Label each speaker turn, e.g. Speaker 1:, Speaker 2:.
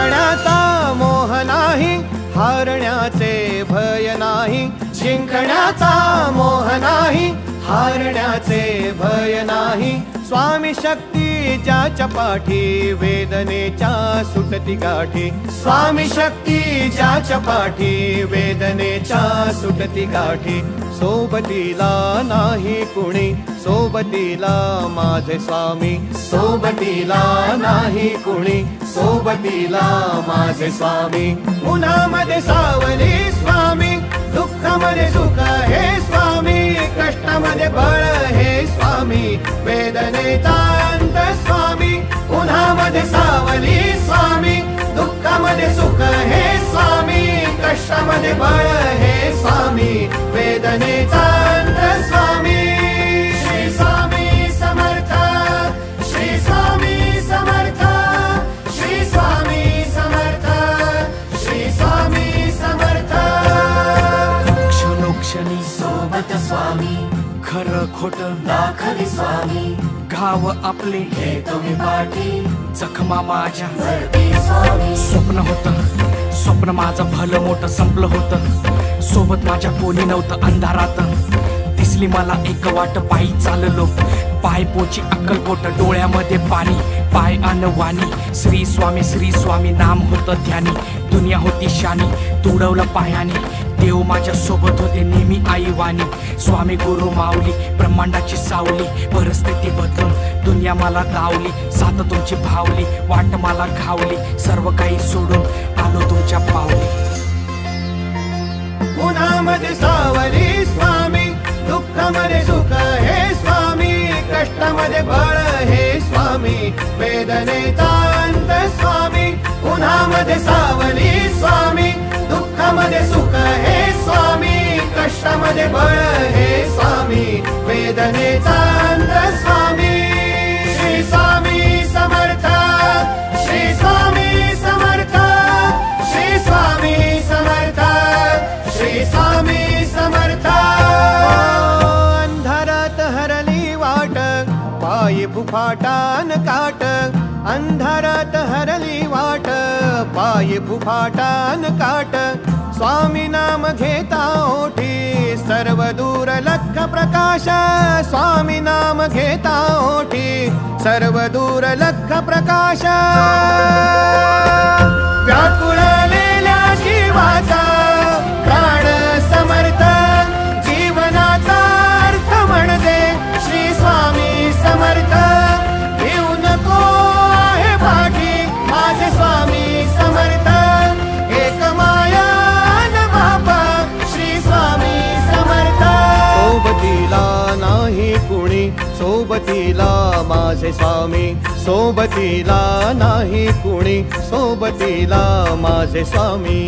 Speaker 1: जिंकण्याचा मोह नाही, हारण्याचे भय नाही. जिंकण्याचा मोह नाही, हारण्याचे भय नाही. स्वामी शक्ती ज्याच्या पाठी, वेदनेच्या सुटती गाठी. स्वामी शक्ती ज्याच्या पाठी, वेदनेच्या सुटती गाठी. सोबतीला नाही कुणी, सोबतीला माझे स्वामी. सोबतीला नाही कुणी, सोबतीला माझे स्वामी. उन्हामध्ये सावली स्वामी, दुःखामध्ये सुख हे स्वामी. कष्टामध्ये बळ हे स्वामी, वेदनेचा अंत स्वामी. उन्हामध्ये सावली स्वामी, दुःखामध्ये सुख हे स्वामी. कष्टामध्ये बळ हे स्वामी, वेदनेचा अंत स्वामी. श्री स्वामी समर्थ, श्री स्वामी समर्थ, श्री स्वामी समर्थ, श्री स्वामी समर्थ.
Speaker 2: क्षणोक्षणी
Speaker 3: सोबत स्वामी,
Speaker 2: खरं खोट
Speaker 3: दाखवी स्वामी.
Speaker 2: घाव आपले
Speaker 3: हे तुम्ही पाठी,
Speaker 2: जखमा माझ्या
Speaker 3: भरती स्वामी.
Speaker 2: स्वप्न होतं, स्वप्न माझं भलं मोठं संपलं होतं. सोबत माझ्या कोणी नव्हतं अंधारात. दिसली मला एक वाट, पायी चाललो पाय पोची अक्कलकोट. डोळ्यामध्ये पाणी, पाय अनवाणी. श्री स्वामी नाम होतं ध्यानी. दुनिया होती शानी, तुडवलं पायाने. देव माझ्या सोबत होते नेहमी आईवानी. स्वामी गुरु माऊली, ब्रह्मांडाची सावली. परिस्थिती बदलून दुनिया मला दावली. साथ तुमची भावली, वाट मला घावली. सर्व काही सोडून आलो तुमच्या पावली.
Speaker 1: उन्हामध्ये सावली स्वामी, दुःखामध्ये सुख हे स्वामी. कष्टामध्ये बळ हे स्वामी, वेदनेचा अंत स्वामी. उन्हामध्ये सावली स्वामी, दुःखामध्ये सुख हे स्वामी. कष्टामध्ये बळ हे स्वामी, वेदनेचा अंत स्वामी. श्री स्वामी समर्थ, श्री स्वामी समर्थ, श्री स्वामी समर्थ, श्री स्वामी समर्थ. अंधारात हरली वाट, पायी फुफाटान काट. अंधारात हरली वाट, पायी फुफाटान काट. स्वामी नाम घेता ओठी, सर्व दूर लख प्रकाश. स्वामी नाम घेता ओठी, सर्व दूर लख प्रकाश. व्याकुळलेल्या जीवाचा प्राण समर्थ, जीवनाचा अर्थ म्हणजे श्री स्वामी समर्थ. घेऊ नको आहे पाठी, माझे स्वामी समर्थ. एक माया न बापा, श्री स्वामी समर्थ. सोबतीला नाही कुणी, सोबतीला माझे स्वामी. सोबतीला नाही कुणी, सोबतीला माझे स्वामी.